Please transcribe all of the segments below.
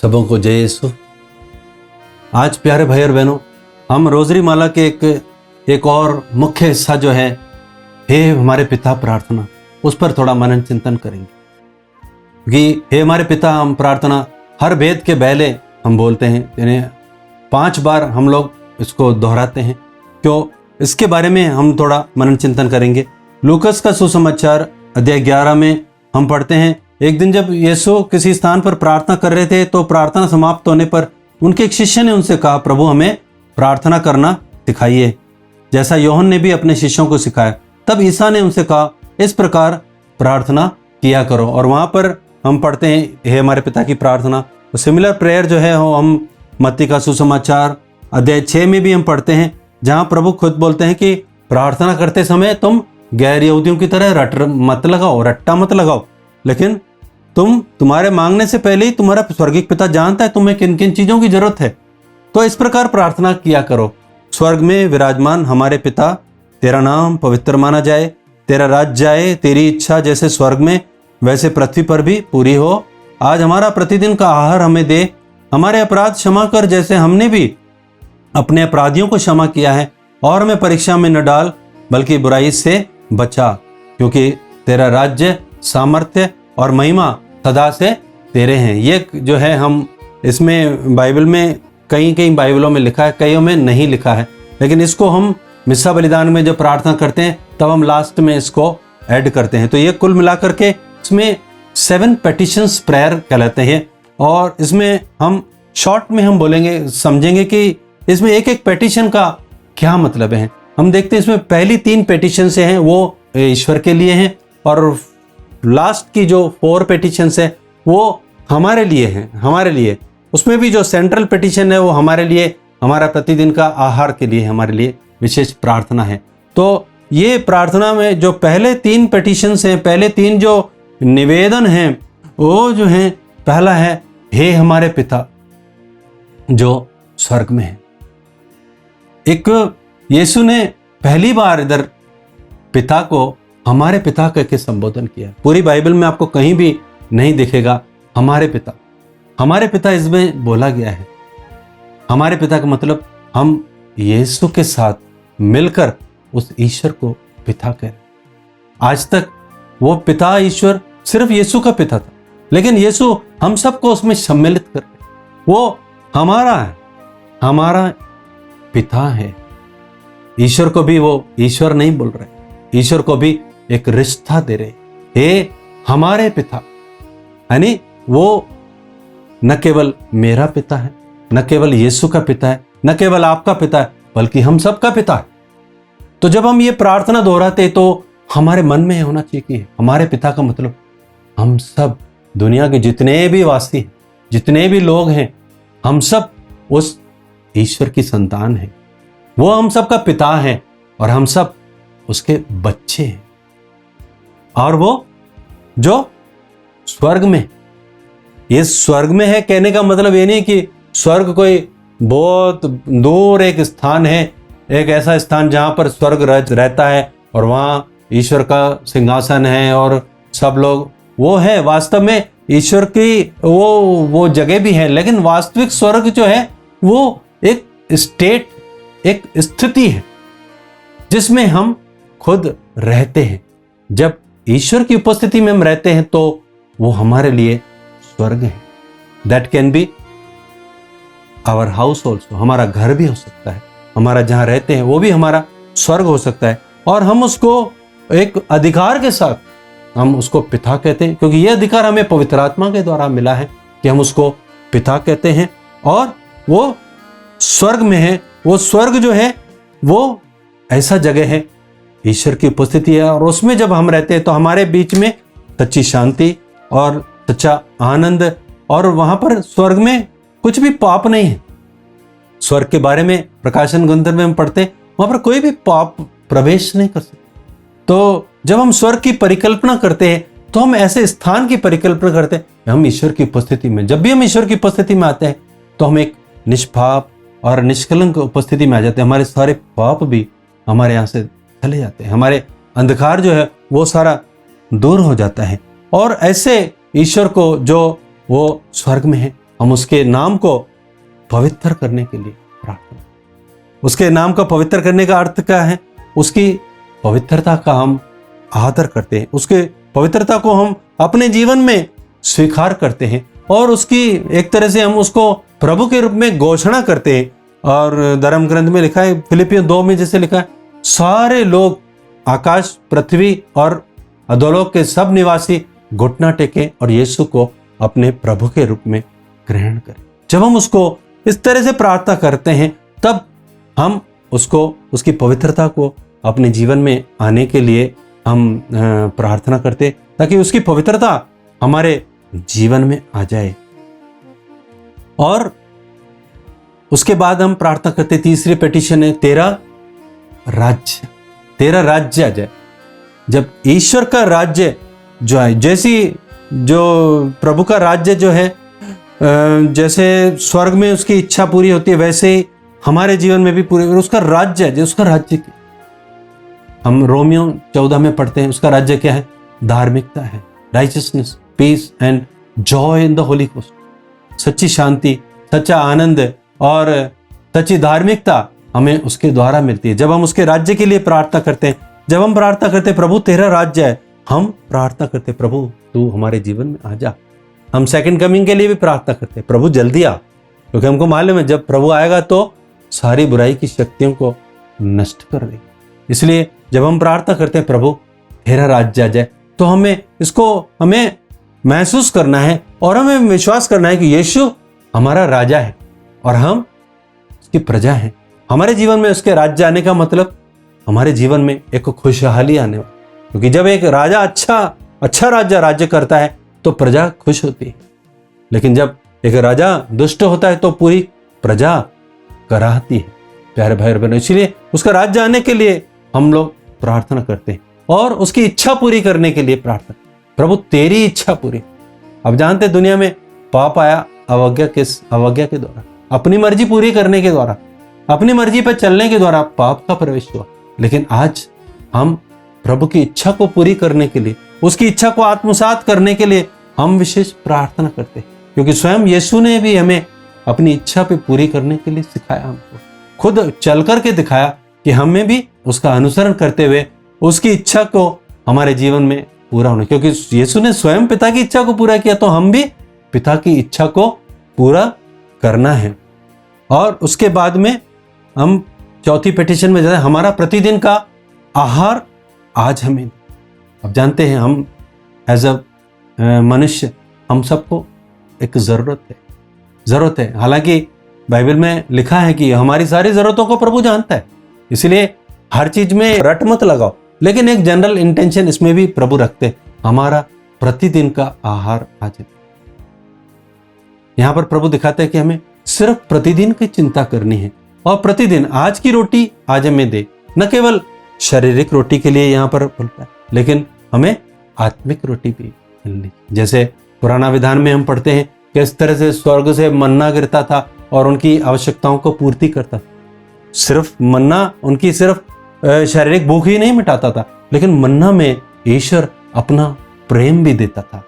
सबों को जय यीशु। आज प्यारे भाई और बहनों, हम रोजरी माला के एक और मुख्य हिस्सा जो है, हे हमारे पिता प्रार्थना, उस पर थोड़ा मनन चिंतन करेंगे। कि हे हमारे पिता, हम प्रार्थना हर वेद के पहले हम बोलते हैं, यानी 5 बार हम लोग इसको दोहराते हैं। क्यों? इसके बारे में हम थोड़ा मनन चिंतन करेंगे। लूकस का सुसमाचार अध्याय 11 में हम पढ़ते हैं, एक दिन जब यीशु किसी स्थान पर प्रार्थना कर रहे थे तो प्रार्थना समाप्त होने पर उनके एक शिष्य ने उनसे कहा, प्रभु हमें प्रार्थना करना सिखाइए जैसा यूहन्ना ने भी अपने शिष्यों को सिखाया। तब ईसा ने उनसे कहा, इस प्रकार प्रार्थना किया करो। और वहाँ पर हम पढ़ते हैं, हे हमारे पिता की प्रार्थना। सिमिलर प्रेयर जो है हम मत्ती का सुसमाचार अध्याय 6 में भी हम पढ़ते हैं, जहाँ प्रभु खुद बोलते हैं कि प्रार्थना करते समय तुम गैर यहूदियों की तरह रट्टा मत लगाओ, लेकिन तुम्हारे मांगने से पहले ही तुम्हारा स्वर्गीय पिता जानता है तुम्हें किन किन चीजों की जरूरत है। तो इस प्रकार प्रार्थना किया करो, स्वर्ग में विराजमान हमारे पिता, तेरा नाम पवित्र माना जाए, तेरा राज्य आए, तेरी इच्छा जैसे स्वर्ग में वैसे पृथ्वी पर भी पूरी हो। आज हमारा प्रतिदिन का आहार हमें दे, हमारे अपराध क्षमा कर जैसे हमने भी अपने अपराधियों को क्षमा किया है, और हमें परीक्षा में न डाल बल्कि बुराई से बचा, क्योंकि तेरा राज्य, सामर्थ्य और महिमा सदा से तेरे हैं। ये जो है हम इसमें बाइबल में कई बाइबलों में लिखा है, कईयों में नहीं लिखा है, लेकिन इसको हम मिस्सा बलिदान में जब प्रार्थना करते हैं तब हम लास्ट में इसको ऐड करते हैं। तो ये कुल मिलाकर के इसमें 7 पेटिशंस प्रेयर कहलाते हैं। और इसमें हम शॉर्ट में हम बोलेंगे, समझेंगे कि इसमें एक पेटिशन का क्या मतलब है। हम देखते हैं इसमें पहली 3 पेटिशन से हैं वो ईश्वर के लिए हैं, और लास्ट की जो 4 पेटिशंस है वो हमारे लिए हैं, हमारे लिए। उसमें भी जो सेंट्रल पेटिशन है वो हमारे लिए, हमारा प्रतिदिन का आहार के लिए हमारे लिए विशेष प्रार्थना है। तो ये प्रार्थना में जो पहले 3 पेटिशंस हैं, पहले 3 जो निवेदन हैं, वो जो है, पहला है, हे हमारे पिता जो स्वर्ग में है। एक यीशु ने पहली बार इधर पिता को हमारे पिता करके संबोधन किया। पूरी बाइबल में आपको कहीं भी नहीं दिखेगा हमारे पिता। हमारे पिता इसमें बोला गया है। हमारे पिता का मतलब हम यीशु के साथ मिलकर उस ईश्वर को पिता कहें। आज तक वो पिता ईश्वर सिर्फ यीशु का पिता था, लेकिन यीशु हम सबको उसमें सम्मिलित कर, वो हमारा है, हमारा पिता है। ईश्वर को भी वो ईश्वर नहीं बोल रहे, ईश्वर को भी एक रिश्ता दे रहे, हे हमारे पिता। यानी वो न केवल मेरा पिता है, न केवल यीशु का पिता है, न केवल आपका पिता है, बल्कि हम सबका पिता है। तो जब हम ये प्रार्थना दोहराते तो हमारे मन में होना चाहिए कि हमारे पिता का मतलब हम सब, दुनिया के जितने भी वासी हैं, जितने भी लोग हैं, हम सब उस ईश्वर की संतान हैं। वो हम सबका पिता है और हम सब उसके बच्चे हैं। और वो जो स्वर्ग में, ये स्वर्ग में है कहने का मतलब ये नहीं कि स्वर्ग कोई बहुत दूर एक स्थान है, एक ऐसा स्थान जहां पर स्वर्ग रहता है और वहां ईश्वर का सिंहासन है और सब लोग, वो है वास्तव में ईश्वर की वो जगह भी है। लेकिन वास्तविक स्वर्ग जो है वो एक स्टेट, एक स्थिति है जिसमें हम खुद रहते हैं। जब ईश्वर की उपस्थिति में हम रहते हैं तो वो हमारे लिए स्वर्ग है। That can be our house also, हमारा घर भी हो सकता है, हमारा जहां रहते हैं वो भी हमारा स्वर्ग हो सकता है। और हम उसको एक अधिकार के साथ हम उसको पिता कहते हैं, क्योंकि यह अधिकार हमें पवित्र आत्मा के द्वारा मिला है कि हम उसको पिता कहते हैं। और वो स्वर्ग में है। वो स्वर्ग जो है वो ऐसा जगह है, ईश्वर की उपस्थिति है, और उसमें जब हम रहते हैं तो हमारे बीच में सच्ची शांति और सच्चा आनंद। और वहां पर स्वर्ग में कुछ भी पाप नहीं है। स्वर्ग के बारे में प्रकाशन ग्रंथ में हम पढ़ते हैं, वहां पर कोई भी पाप प्रवेश नहीं कर सकता। तो जब हम स्वर्ग की परिकल्पना करते हैं तो हम ऐसे स्थान की परिकल्पना करते हैं, हम ईश्वर की उपस्थिति में, जब भी हम ईश्वर की उपस्थिति में आते हैं तो हम एक निष्पाप और निष्कलंक उपस्थिति में आ जाते हैं। हमारे सारे पाप भी हमारे यहाँ से चले जाते हैं, हमारे अंधकार जो है वो सारा दूर हो जाता है। और ऐसे ईश्वर को जो वो स्वर्ग में है, हम उसके नाम को पवित्र करने के लिए प्रार्थना। उसके नाम का पवित्र करने का अर्थ क्या है? उसकी पवित्रता का हम आदर करते हैं, उसके पवित्रता को हम अपने जीवन में स्वीकार करते हैं और उसकी एक तरह से हम उसको प्रभु के रूप में घोषणा करते हैं। और धर्म ग्रंथ में लिखा है, फिलिपियों 2 में जैसे लिखा है, सारे लोग आकाश, पृथ्वी और अधोलोक के सब निवासी घुटना टेके और यीशु को अपने प्रभु के रूप में ग्रहण करें। जब हम उसको इस तरह से प्रार्थना करते हैं तब हम उसको, उसकी पवित्रता को अपने जीवन में आने के लिए हम प्रार्थना करते, ताकि उसकी पवित्रता हमारे जीवन में आ जाए। और उसके बाद हम प्रार्थना करते, तीसरी पेटिशन है, तेरा राज्य आ जाए। जब ईश्वर का राज्य जो है, जैसी जो प्रभु का राज्य जो है, जैसे स्वर्ग में उसकी इच्छा पूरी होती है, वैसे ही हमारे जीवन में भी पूरी, उसका राज्य है। जो उसका राज्य क्या, हम रोमियो 14 में पढ़ते हैं, उसका राज्य क्या है? धार्मिकता है, righteousness, peace and joy in the Holy Ghost. सच्ची शांति, सच्चा आनंद और सच्ची धार्मिकता हमें उसके द्वारा मिलती है जब हम उसके राज्य के लिए प्रार्थना करते हैं। जब हम प्रार्थना करते हैं, प्रभु तेरा राज्य है, हम प्रार्थना करते, प्रभु तू हमारे जीवन में आ जा। हम सेकंड कमिंग के लिए भी प्रार्थना करते हैं, प्रभु जल्दी आ, क्योंकि हमको मालूम है जब प्रभु आएगा तो सारी बुराई की शक्तियों को नष्ट कर देगा। इसलिए जब हम प्रार्थना करते हैं, प्रभु तेरा राज्य आ जाए, तो हमें महसूस करना है और हमें विश्वास करना है कि यीशु हमारा राजा है और हम उसकी प्रजा हैं। हमारे जीवन में उसके राज्य आने का मतलब हमारे जीवन में एक खुशहाली आने वाली, क्योंकि जब एक राजा अच्छा राज्य करता है तो प्रजा खुश होती है, लेकिन जब एक राजा दुष्ट होता है तो पूरी प्रजा कराहती है। प्यारे भाई और बहनों, इसलिए उसका राज्य आने के लिए हम लोग प्रार्थना करते हैं और उसकी इच्छा पूरी करने के लिए प्रार्थना, प्रभु तेरी इच्छा पूरी। अब जानते हैं दुनिया में पाप आया अवज्ञा के द्वारा, अपनी मर्जी पूरी करने के द्वारा, अपनी मर्जी पर चलने के द्वारा पाप का प्रवेश हुआ। लेकिन आज हम प्रभु की इच्छा को पूरी करने के लिए, उसकी इच्छा को आत्मसात करने के लिए हम विशेष प्रार्थना करते हैं, क्योंकि स्वयं यीशु ने भी हमें अपनी इच्छा पे पूरी करने के लिए सिखाया, हमको खुद चल करके दिखाया कि हमें भी उसका अनुसरण करते हुए उसकी इच्छा को हमारे जीवन में पूरा होना, क्योंकि यीशु ने स्वयं पिता की इच्छा को पूरा किया, तो हम भी पिता की इच्छा को पूरा करना है। और उसके बाद में हम चौथी पेटिशन में जाते हैं, हमारा प्रतिदिन का आहार आज हमें। अब जानते हैं हम एज अ मनुष्य, हम सबको एक जरूरत है। हालांकि बाइबल में लिखा है कि हमारी सारी जरूरतों को प्रभु जानता है, इसलिए हर चीज में रट मत लगाओ, लेकिन एक जनरल इंटेंशन इसमें भी प्रभु रखते, हमारा प्रतिदिन का आहार आज है। यहां पर प्रभु दिखाते हैं कि हमें सिर्फ प्रतिदिन की चिंता करनी है और प्रतिदिन आज की रोटी आज हमें दे। न केवल शारीरिक रोटी के लिए यहां पर बोलता है, लेकिन हमें आत्मिक रोटी भी मिलनी। जैसे पुराना विधान में हम पढ़ते हैं कि इस तरह से स्वर्ग से मन्ना गिरता था और उनकी आवश्यकताओं को पूर्ति करता। सिर्फ मन्ना उनकी सिर्फ शारीरिक भूख ही नहीं मिटाता था, लेकिन मन्ना में ईश्वर अपना प्रेम भी देता था,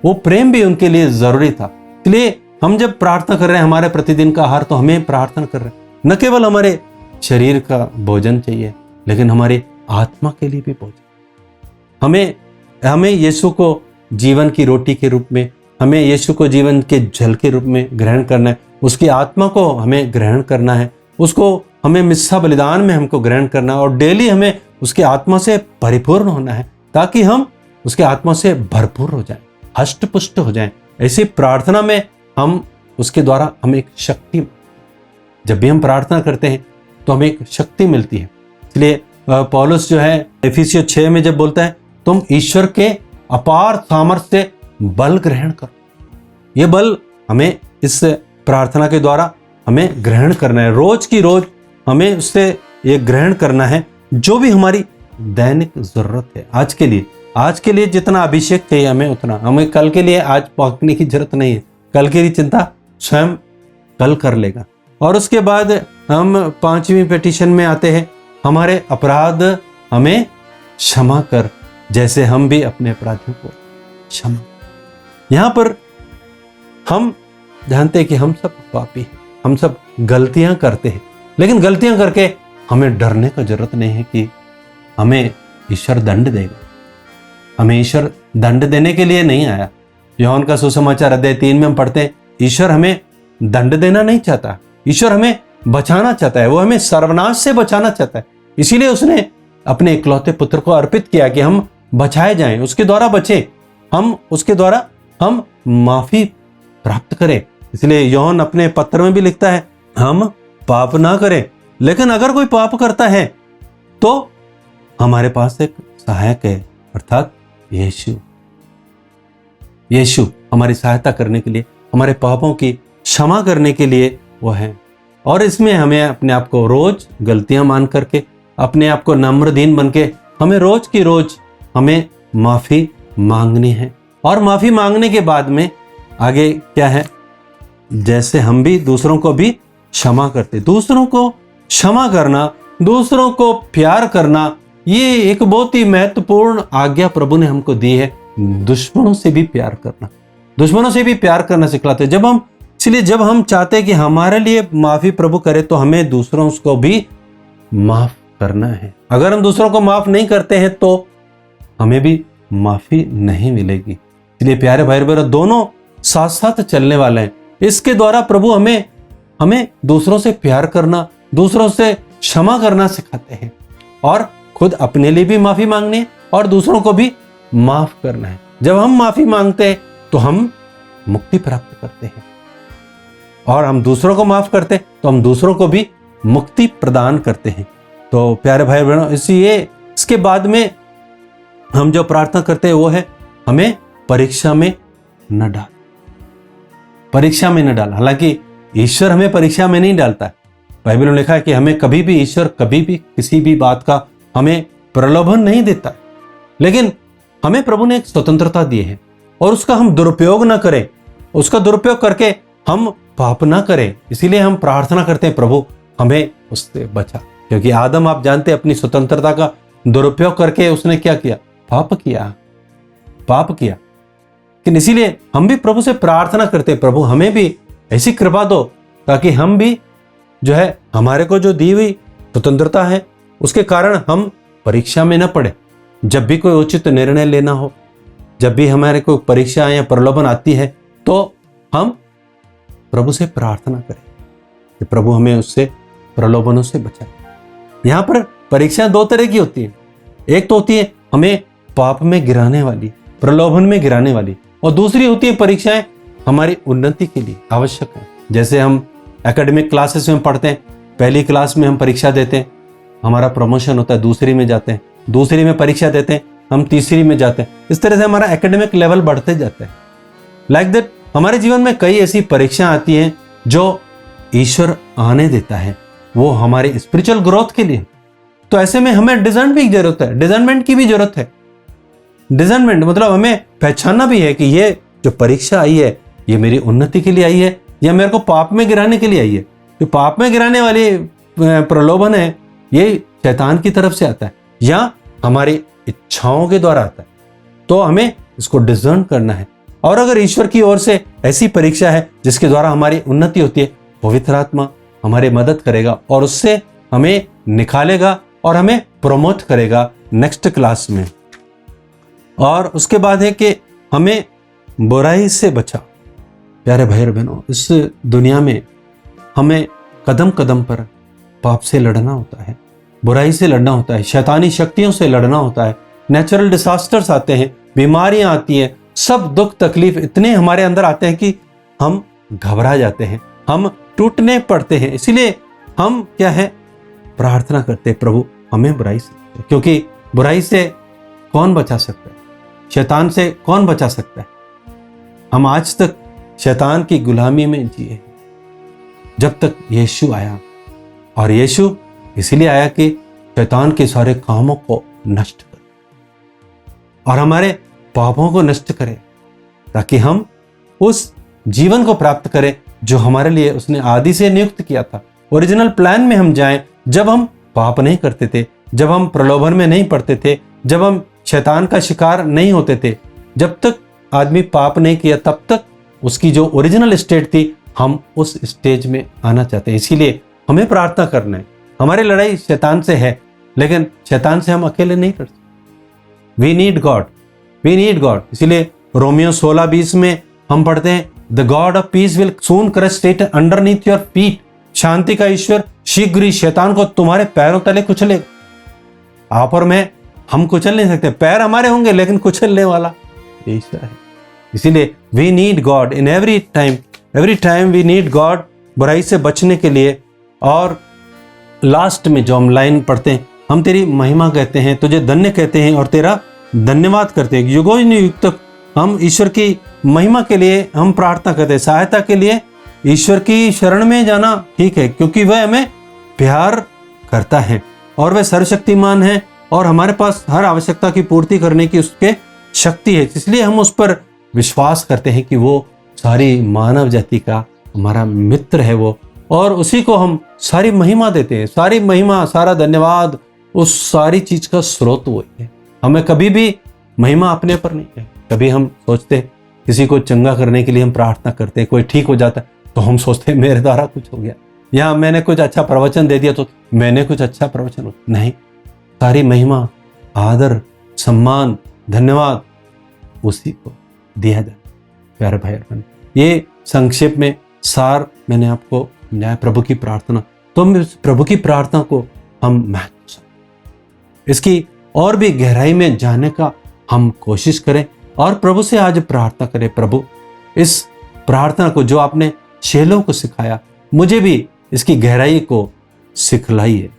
वो प्रेम भी उनके लिए जरूरी था। इसलिए हम जब प्रार्थना कर रहे हैं हमारे प्रतिदिन का आहार, तो हमें प्रार्थना कर रहे हैं न केवल हमारे शरीर का भोजन चाहिए, लेकिन हमारे आत्मा के लिए भी भोजन। हमें यीशु को जीवन की रोटी के रूप में, हमें यीशु को जीवन के जल के रूप में ग्रहण करना है, उसकी आत्मा को हमें ग्रहण करना है, उसको हमें मिस्सा बलिदान में हमको ग्रहण करना है और डेली हमें उसके आत्मा से परिपूर्ण होना है, ताकि हम उसके आत्मा से भरपूर हो जाएं, हष्ट पुष्ट हो जाएं। ऐसी प्रार्थना में हम उसके द्वारा हमें एक शक्ति, जब भी हम प्रार्थना करते हैं तो हमें एक शक्ति मिलती है। इसलिए पौलुस जो है एफिसियों 6 में जब बोलता है, तुम ईश्वर के अपार सामर्थ्य से बल ग्रहण करो। ये बल हमें इस प्रार्थना के द्वारा हमें ग्रहण करना है, रोज की रोज हमें उससे ये ग्रहण करना है, जो भी हमारी दैनिक जरूरत है आज के लिए जितना अभिषेक चाहिए हमें उतना। हमें कल के लिए आज पहुंचने की जरूरत नहीं है, कल की चिंता स्वयं कल कर लेगा। और उसके बाद हम 5वीं पेटिशन में आते हैं, हमारे अपराध हमें क्षमा कर, जैसे हम भी अपने अपराधियों को क्षमा। यहां पर हम जानते हैं कि हम सब पापी हैं, हम सब गलतियां करते हैं, लेकिन गलतियां करके हमें डरने का जरूरत नहीं है कि हमें ईश्वर दंड देगा। हमें ईश्वर दंड देने के लिए नहीं आया। यूहन्ना का सुसमाचार अध्याय 3 में हम पढ़ते हैं, ईश्वर हमें दंड देना नहीं चाहता, ईश्वर हमें बचाना चाहता है, वो हमें सर्वनाश से बचाना चाहता है। इसीलिए उसने अपने इकलौते पुत्र को अर्पित किया कि हम बचाए जाएं, उसके द्वारा बचे, हम उसके द्वारा हम माफी प्राप्त करें। इसलिए यूहन्ना अपने पत्र में भी लिखता है, हम पाप ना करें, लेकिन अगर कोई पाप करता है तो हमारे पास एक सहायक है, अर्थात यीशु हमारी सहायता करने के लिए, हमारे पापों की क्षमा करने के लिए वो है। और इसमें हमें अपने आप को रोज गलतियां मान करके, अपने आप को नम्र दीन बन के, हमें रोज की रोज हमें माफी मांगनी है। और माफी मांगने के बाद में आगे क्या है, जैसे हम भी दूसरों को भी क्षमा करते। दूसरों को क्षमा करना, दूसरों को प्यार करना, ये एक बहुत ही महत्वपूर्ण आज्ञा प्रभु ने हमको दी है। दुश्मनों से भी प्यार करना, दुश्मनों से भी प्यार करना सिखलाते। इसलिए जब हम चाहते हैं कि हमारे लिए माफी प्रभु करे, तो हमें दूसरों को भी माफ करना है। अगर हम दूसरों को माफ नहीं करते हैं तो हमें भी माफी नहीं मिलेगी। इसलिए प्यारे भाई बहनों, दोनों साथ साथ चलने वाले हैं। इसके द्वारा प्रभु हमें दूसरों से प्यार करना, दूसरों से क्षमा करना सिखाते हैं, और खुद अपने लिए भी माफी मांगनी है और दूसरों को भी माफ करना है। जब हम माफी मांगते हैं तो हम मुक्ति प्राप्त करते हैं, और हम दूसरों को माफ करते हैं तो हम दूसरों को भी मुक्ति प्रदान करते हैं। तो प्यारे भाई बहनों, इसके बाद में हम जो प्रार्थना करते हैं वो है, हमें परीक्षा में न डाल, परीक्षा में न डाल। हालांकि ईश्वर हमें परीक्षा में नहीं डालता है। बाइबल में लिखा है कि हमें कभी भी ईश्वर कभी भी किसी भी बात का हमें प्रलोभन नहीं देता है, लेकिन हमें प्रभु ने एक स्वतंत्रता दी है और उसका हम दुरुपयोग ना करें, उसका दुरुपयोग करके हम पाप ना करें। इसीलिए हम प्रार्थना करते हैं, प्रभु हमें उससे बचा। क्योंकि आदम, आप जानते हैं, अपनी स्वतंत्रता का दुरुपयोग करके उसने क्या किया, पाप किया। लेकिन इसीलिए हम भी प्रभु से प्रार्थना करते हैं, प्रभु हमें भी ऐसी कृपा दो ताकि हम भी जो है, हमारे को जो दी हुई स्वतंत्रता है उसके कारण हम परीक्षा में न पड़े। जब भी कोई उचित निर्णय लेना हो, जब भी हमारे कोई परीक्षा या प्रलोभन आती है, तो हम प्रभु से प्रार्थना करें कि प्रभु हमें उससे प्रलोभनों से बचाए। यहां पर परीक्षाएं दो तरह की होती है। एक तो होती है हमें पाप में गिराने वाली, प्रलोभन में गिराने वाली, और दूसरी होती है परीक्षाएं हमारी उन्नति के लिए आवश्यक है। जैसे हम एकेडमिक क्लासेस में पढ़ते हैं, पहली क्लास में हम परीक्षा देते हैं, हमारा प्रमोशन होता है, दूसरी में जाते हैं, दूसरी में परीक्षा देते हैं, हम तीसरी में जाते हैं। इस तरह से हमारा एकेडमिक लेवल बढ़ते जाता है। लाइक दैट हमारे जीवन में कई ऐसी परीक्षाएं आती हैं जो ईश्वर आने देता है, वो हमारे स्पिरिचुअल ग्रोथ के लिए। तो ऐसे में हमें डिसर्नमेंट की जरूरत है, डिसर्नमेंट की भी जरूरत है। डिसर्नमेंट मतलब हमें पहचानना भी है कि ये जो परीक्षा आई है ये मेरी उन्नति के लिए आई है या मेरे को पाप में गिराने के लिए आई है। जो पाप में गिराने वाली प्रलोभन है ये शैतान की तरफ से आता है या हमारी इच्छाओं के द्वारा आता है। तो हमें इसको डिसर्न करना है। और अगर ईश्वर की ओर से ऐसी परीक्षा है जिसके द्वारा हमारी उन्नति होती है, पवित्र आत्मा हमारी मदद करेगा और उससे हमें निकालेगा और हमें प्रमोट करेगा नेक्स्ट क्लास में। और उसके बाद है कि हमें बुराई से बचा। प्यारे भाई और बहनों, इस दुनिया में हमें कदम कदम पर पाप से लड़ना होता है, बुराई से लड़ना होता है, शैतानी शक्तियों से लड़ना होता है। नेचुरल डिसास्टर्स आते हैं, बीमारियां आती हैं, सब दुख तकलीफ इतने हमारे अंदर आते हैं कि हम घबरा जाते हैं, हम टूटने पड़ते हैं। इसीलिए हम क्या है, प्रार्थना करते हैं, प्रभु हमें बुराई से, क्योंकि बुराई से कौन बचा सकता है, शैतान से कौन बचा सकता है। हम आज तक शैतान की गुलामी में जिए जब तक यीशु आया, और यीशु इसीलिए आया कि शैतान के सारे कामों को नष्ट करे और हमारे पापों को नष्ट करे, ताकि हम उस जीवन को प्राप्त करें जो हमारे लिए उसने आदि से नियुक्त किया था। ओरिजिनल प्लान में हम जाएं, जब हम पाप नहीं करते थे, जब हम प्रलोभन में नहीं पड़ते थे, जब हम शैतान का शिकार नहीं होते थे। जब तक आदमी पाप नहीं किया तब तक उसकी जो ओरिजिनल स्टेट थी हम उस स्टेज में आना चाहते हैं। इसीलिए हमें प्रार्थना करना है। हमारी लड़ाई शैतान से है, लेकिन शैतान से हम अकेले नहीं लड़ सकते। We need God, we need God. इसीलिए रोमियो 16:20 में हम पढ़ते हैं, the God of peace will soon crush Satan underneath your feet. शांति का ईश्वर शीघ्र ही शैतान को तुम्हारे पैरों तले कुचलेगा। आप और मैं, हम कुचल नहीं सकते, पैर हमारे होंगे, लेकिन कुचलने वाला ईश्वर है। इसीलिए we need God in every time we need God, बुराई से बचने के लिए। और लास्ट में जो हम लाइन पढ़ते हैं, हम तेरी महिमा कहते हैं, तुझे धन्य कहते हैं और तेरा धन्यवाद करते हैं। युगों युग तक हम ईश्वर की महिमा के लिए हम प्रार्थना करते हैं, सहायता के लिए ईश्वर की शरण में जाना ठीक है, क्योंकि वह हमें प्यार करता है और वह सर्वशक्तिमान है और हमारे पास हर आवश्यकता की पूर्ति करने की उसके शक्ति है। इसलिए हम उस पर विश्वास करते हैं कि वो सारी मानव जाति का हमारा मित्र है वो, और उसी को हम सारी महिमा देते हैं। सारी महिमा, सारा धन्यवाद, उस सारी चीज का स्रोत वही है। हमें कभी भी महिमा अपने पर नहीं है। कभी हम सोचते हैं किसी को चंगा करने के लिए हम प्रार्थना करते हैं, कोई ठीक हो जाता है तो हम सोचते हैं मेरे द्वारा कुछ हो गया, या मैंने कुछ अच्छा प्रवचन दे दिया तो मैंने कुछ अच्छा प्रवचन। नहीं, सारी महिमा, आदर, सम्मान, धन्यवाद उसी को दिया जाए। प्यारे भाई बहन, ये संक्षेप में सार मैंने आपको समझाया प्रभु की प्रार्थना। तो हम इस प्रभु की प्रार्थना को हम महत्व समझें, इसकी और भी गहराई में जाने का हम कोशिश करें और प्रभु से आज प्रार्थना करें, प्रभु इस प्रार्थना को जो आपने चेलों को सिखाया, मुझे भी इसकी गहराई को सिखलाइए।